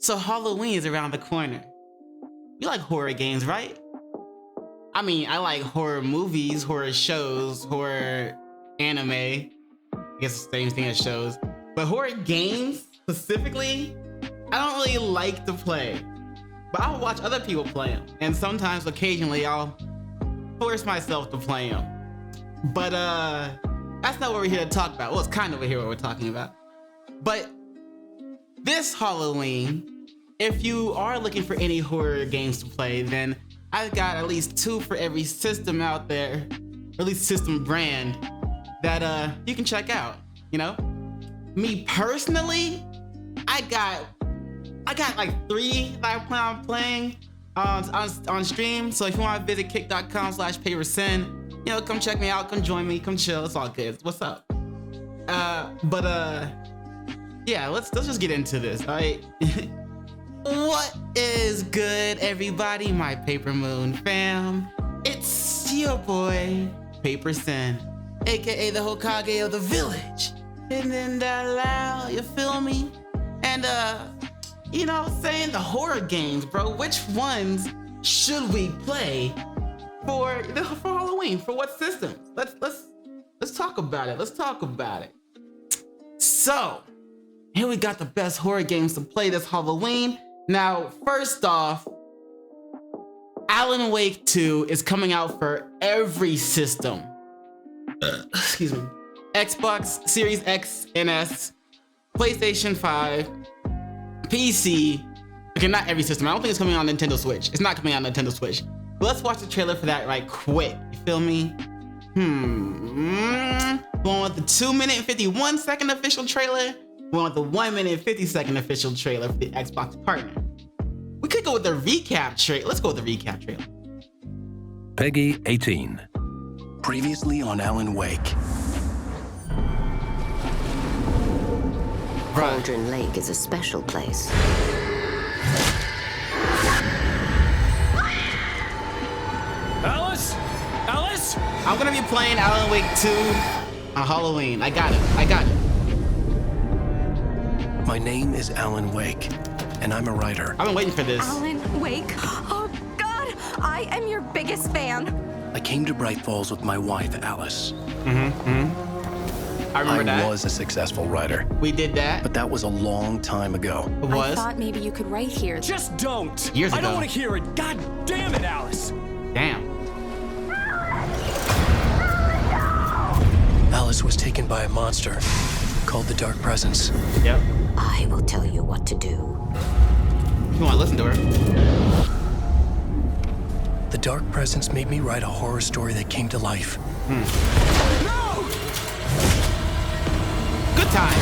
So Halloween is around the corner. You like horror games, right? I mean, I like horror movies, horror shows, horror anime. I guess it's the same thing as shows. But horror games, specifically, I don't really like to play. But I'll watch other people play them. And sometimes, occasionally, I'll force myself to play them. But that's not what we're here to talk about. Well, it's kind of what we're talking about. But this Halloween, if you are looking for any horror games to play, then I've got at least 2 for every system out there, or at least system brand, that you can check out, you know? Me personally, I got like 3 that I plan on playing on stream. So if you want to visit kick.com/PaperSin, you know, come check me out, come join me, come chill. It's all good. What's up? Yeah, let's just get into this, all right? What is good, everybody? My Paper Moon fam. It's your boy, PaperSin, aka the Hokage of the village. And then that loud, you feel me? And you know, saying the horror games, bro. Which ones should we play for Halloween? For what systems? Let's talk about it. Let's talk about it. So, here we got the best horror games to play this Halloween. Now, first off, Alan Wake 2 is coming out for every system. Excuse me. Xbox Series X and S, PlayStation 5, PC. Okay, not every system. I don't think it's coming on Nintendo Switch. It's not coming on Nintendo Switch. But let's watch the trailer for that right quick. You feel me? Going with the 2-minute and 51-second official trailer. Going with the 1-minute and 50-second official trailer for the Xbox partner. We could go with the recap trailer. Let's go with the recap trailer. Peggy 18. Previously on Alan Wake. Cauldron Lake is a special place. Alice? Alice? I'm gonna be playing Alan Wake 2 on Halloween. I got it. My name is Alan Wake, and I'm a writer. I've been waiting for this. Alan Wake? Oh, God! I am your biggest fan. I came to Bright Falls with my wife, Alice. I remember that. I was a successful writer. We did that. But that was a long time ago. It was? I thought maybe you could write here. Just don't! Years I ago. don't want to hear it. God damn it, Alice! Damn. Alice was taken by a monster called the Dark Presence. Yep. I will tell you what to do. You want to listen to her? The Dark Presence made me write a horror story that came to life. No! Good time.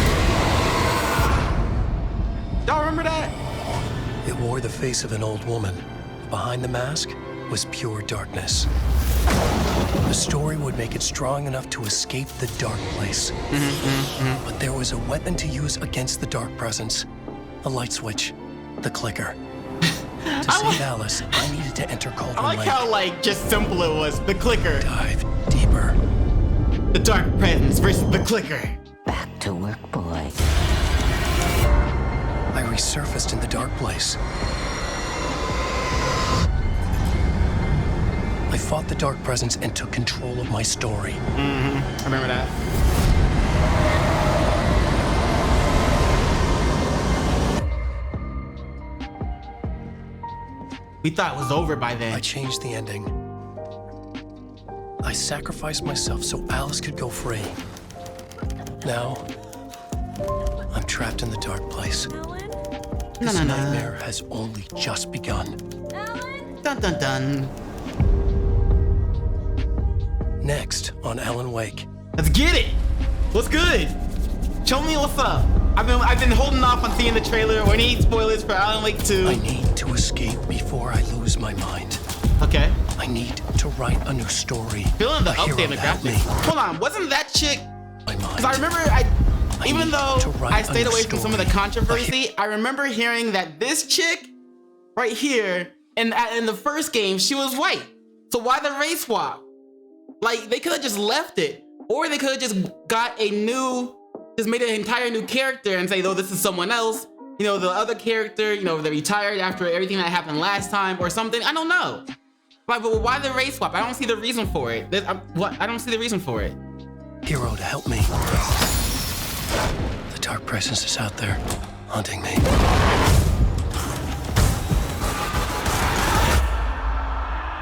Y'all remember that? It wore the face of an old woman. Behind the mask was pure darkness. The story would make it strong enough to escape the dark place. But there was a weapon to use against the Dark Presence. A light switch. The clicker. To save Alice, I needed to enter Cauldron I like Lake. how just simple it was. The clicker. Dive deeper. The Dark Presence versus the clicker. Back to work, boy. I resurfaced in the dark place. I fought the Dark Presence and took control of my story. I remember that. We thought it was over by I then. changed the ending. I sacrificed myself so Alice could go free. Now, I'm trapped in the dark place. This nightmare has only just begun. Dun dun dun. Next on Alan Wake. Let's get it. What's good? Show me what's up. I've been holding off on seeing the trailer or any spoilers for Alan Wake 2. I need to escape before I lose my mind. Okay. I need to write a new story. Feeling the A hero update in the that graphics. Hold on, wasn't that chick? My mind. Because I remember, even need though to write I a stayed new away from some of the story. controversy, I remember hearing that this chick right here, in the first game, she was white. So why the race swap? Like, they could have just left it. Or they could have just got just made an entire new character and say, oh, this is someone else. you know, the other character, you know, they retired after everything that happened last time or something. I don't know. Like, but why the race swap? I don't see the reason for it. I don't see the reason for it. Hero to help me. The dark presence is out there, haunting me.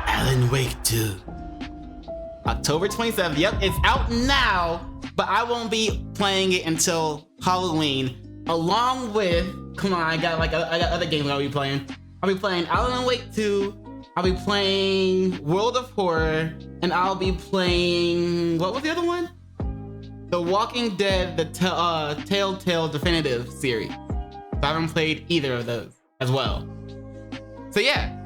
Alan Wake 2. October 27th. Yep, it's out now, but I won't be playing it until Halloween. Along with, come on, I got other games I'll be playing. I'll be playing Alan Wake 2. I'll be playing World of Horror, and I'll be playing, what was the other one? The Walking Dead, the Telltale Definitive series. So I haven't played either of those as well. So yeah,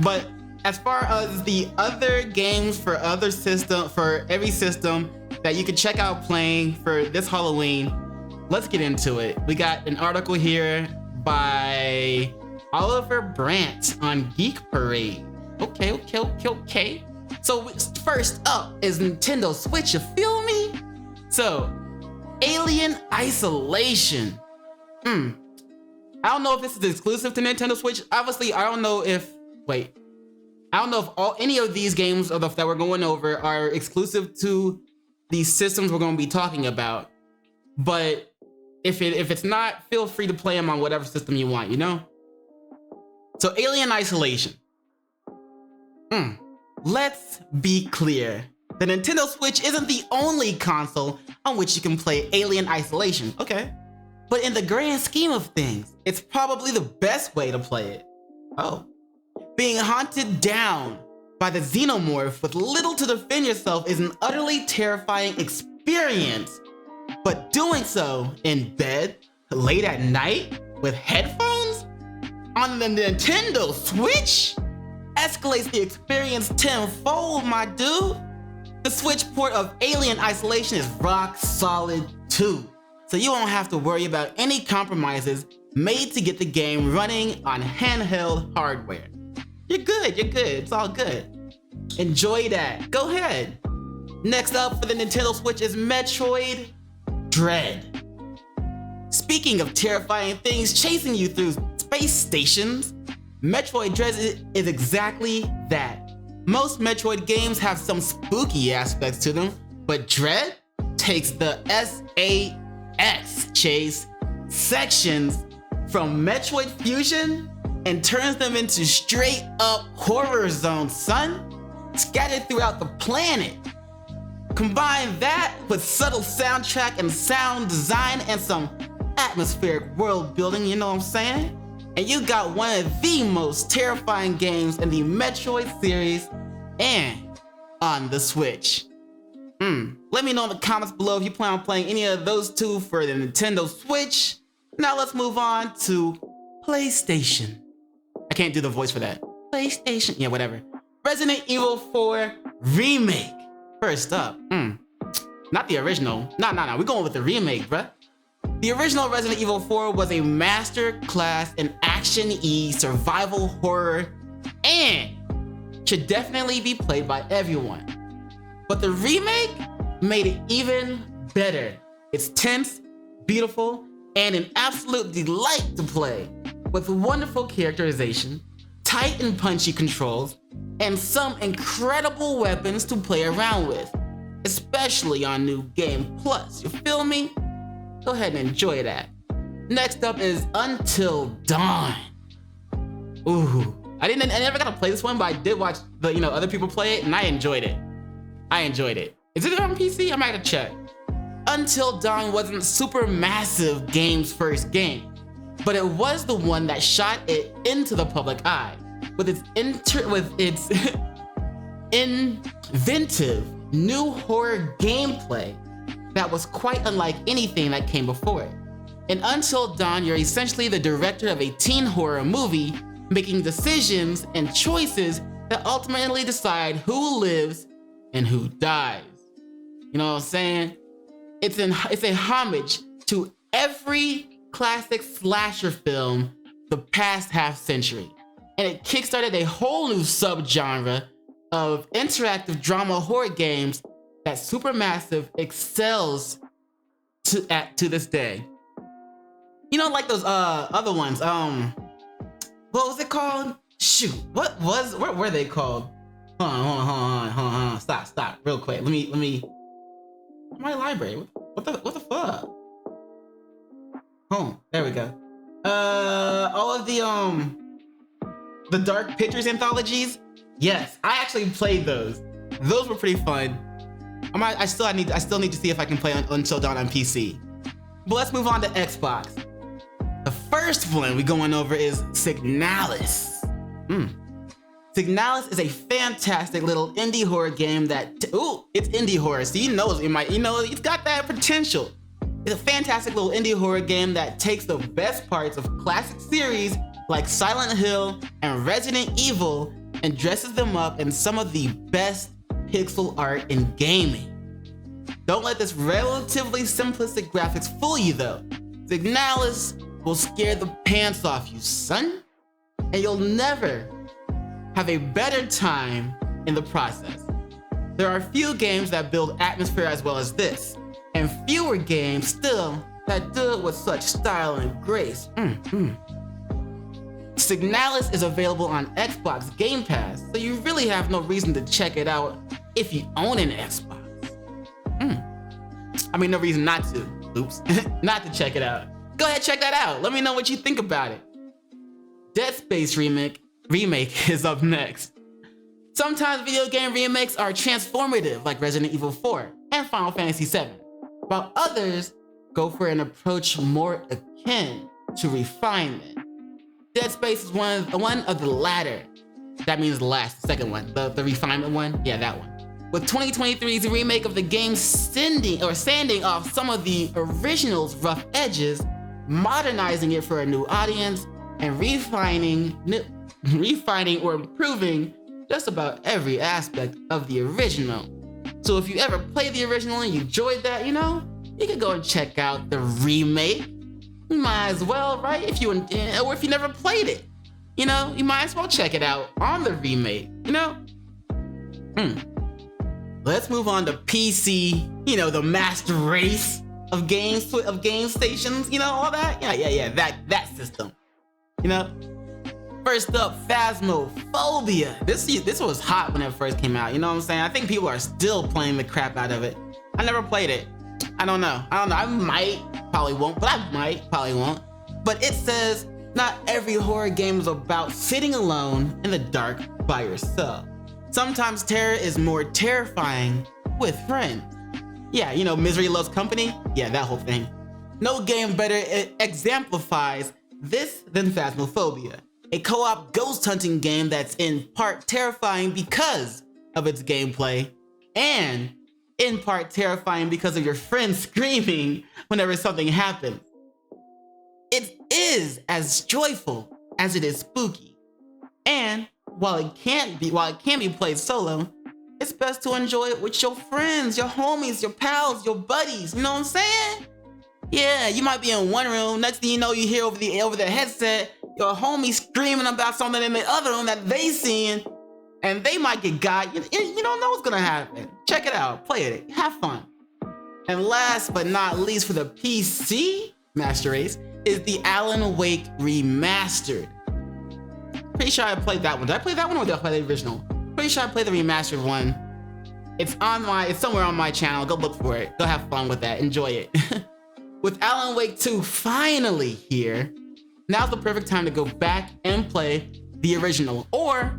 but as far as the other games for every system that you can check out playing for this Halloween, let's get into it. We got an article here by Oliver Brandt on Geek Parade. Okay. So first up is Nintendo Switch, you feel me? So, Alien Isolation. I don't know if this is exclusive to Nintendo Switch. Obviously, I don't know if any of these games that we're going over are exclusive to these systems we're going to be talking about. But if it's not, feel free to play them on whatever system you want, you know? So Alien Isolation. Let's be clear. The Nintendo Switch isn't the only console on which you can play Alien Isolation, okay? But in the grand scheme of things, it's probably the best way to play it. Oh. Being hunted down by the xenomorph with little to defend yourself is an utterly terrifying experience. But doing so in bed, late at night, with headphones, on the Nintendo Switch, escalates the experience tenfold, my dude. The Switch port of Alien Isolation is rock solid too, so you won't have to worry about any compromises made to get the game running on handheld hardware. You're good, it's all good. Enjoy that, go ahead. Next up for the Nintendo Switch is Metroid Dread. Speaking of terrifying things chasing you through space stations, Metroid Dread is exactly that. Most Metroid games have some spooky aspects to them, but Dread takes the chase sections from Metroid Fusion and turns them into straight up horror zones, son, scattered throughout the planet. Combine that with subtle soundtrack and sound design and some atmospheric world building, you know what I'm saying? And you got one of the most terrifying games in the Metroid series and on the Switch. Let me know in the comments below if you plan on playing any of those two for the Nintendo Switch. Now let's move on to PlayStation. I can't do the voice for that. PlayStation, yeah, whatever. Resident Evil 4 Remake. First up, not the original. No, we're going with the remake, bruh. The original Resident Evil 4 was a master class in action-y survival horror and should definitely be played by everyone. But the remake made it even better. It's tense, beautiful, and an absolute delight to play, with wonderful characterization, tight and punchy controls, and some incredible weapons to play around with, especially on New Game Plus, you feel me? Go ahead and enjoy that. Next up is Until Dawn. Ooh, I never got to play this one, but I did watch the other people play it, and I enjoyed it. Is it on PC? I might have to check. Until Dawn wasn't Supermassive Games' first game, but it was the one that shot it into the public eye with its inventive new horror gameplay that was quite unlike anything that came before it. In Until Dawn, you're essentially the director of a teen horror movie, making decisions and choices that ultimately decide who lives and who dies. You know what I'm saying? It's a homage to every classic slasher film the past half century, and it kickstarted a whole new subgenre of interactive drama horror games that Supermassive excels to this day. You know, like those other ones. What was it called? Shoot, what were they called? Hold on. Stop, real quick. Let me. My library. What the fuck? There we go. All of the Dark Pictures anthologies. Yes, I actually played those. Those were pretty fun. I still need to see if I can play Until Dawn on PC. But let's move on to Xbox. The first one we're going over is Signalis. Signalis is a fantastic little indie horror game that it's indie horror, so it's got that potential. It's a fantastic little indie horror game that takes the best parts of classic series like Silent Hill and Resident Evil and dresses them up in some of the best pixel art in gaming. Don't let this relatively simplistic graphics fool you though. Signalis will scare the pants off you, son, and you'll never have a better time in the process. There are few games that build atmosphere as well as this, and fewer games still that do it with such style and grace. Signalis is available on Xbox Game Pass, so you really have no reason to check it out if you own an Xbox. No reason not to. Oops. Not to check it out. Go ahead, check that out. Let me know what you think about it. Dead Space Remake is up next. Sometimes video game remakes are transformative, like Resident Evil 4 and Final Fantasy VII, while others go for an approach more akin to refinement. Dead Space is one of the latter. That means the last, the second one, the refinement one. Yeah, that one. With 2023's remake of the game sanding off some of the original's rough edges, modernizing it for a new audience, and refining or improving just about every aspect of the original. So if you ever played the original and you enjoyed that, you can go and check out the remake. You might as well, right? Or if you never played it, you might as well check it out on the remake, Let's move on to PC, the master race of game stations, all that. Yeah, that system. First up, Phasmophobia. This was hot when it first came out, you know what I'm saying? I think people are still playing the crap out of it. I never played it. I don't know. I might, probably won't, but I might, probably won't. But it says, not every horror game is about sitting alone in the dark by yourself. Sometimes terror is more terrifying with friends. Yeah, misery loves company. Yeah, that whole thing. No game better exemplifies this than Phasmophobia, a co-op ghost hunting game that's in part terrifying because of its gameplay, and in part terrifying because of your friends screaming whenever something happens. It is as joyful as it is spooky, and while it can be played solo, it's best to enjoy it with your friends, your homies, your pals, your buddies. You know what I'm saying? Yeah, you might be in one room. Next thing you know, you hear over the headset your homie screaming about something in the other room that they seeing, and they might get got. You don't know what's gonna happen. Check it out, play it, have fun. And last but not least, for the PC master race is the Alan Wake Remastered. Pretty sure I played that one. Did I play that one or did I play the original? Pretty sure I played the remastered one. It's somewhere on my channel. Go look for it. Go have fun with that. Enjoy it. With Alan Wake 2 finally here, now's the perfect time to go back and play the original, or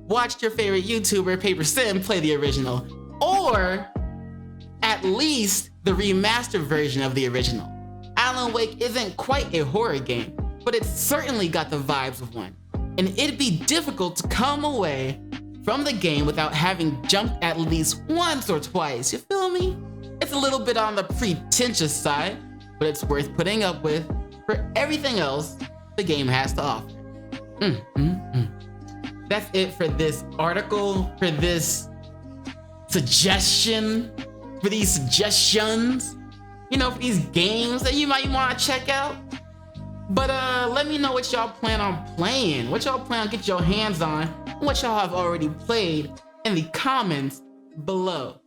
watch your favorite YouTuber PaperSin play the original, or at least the remastered version of the original. Alan Wake isn't quite a horror game, but it's certainly got the vibes of one. And it'd be difficult to come away from the game without having jumped at least once or twice, you feel me? It's a little bit on the pretentious side, but it's worth putting up with for everything else the game has to offer. That's it for this article, for this suggestion, for these suggestions, for these games that you might want to check out. But let me know what y'all plan on playing, what y'all plan on get your hands on, and what y'all have already played in the comments below.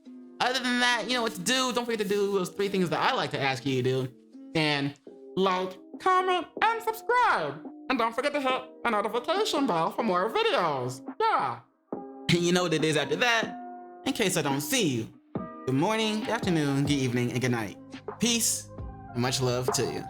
Other than that, you know what to do. Don't forget to do those 3 things that I like to ask you to do. And like, comment, and subscribe. And don't forget to hit the notification bell for more videos. Yeah. And you know what it is after that? In case I don't see you. Good morning, good afternoon, good evening, and good night. Peace, and much love to you.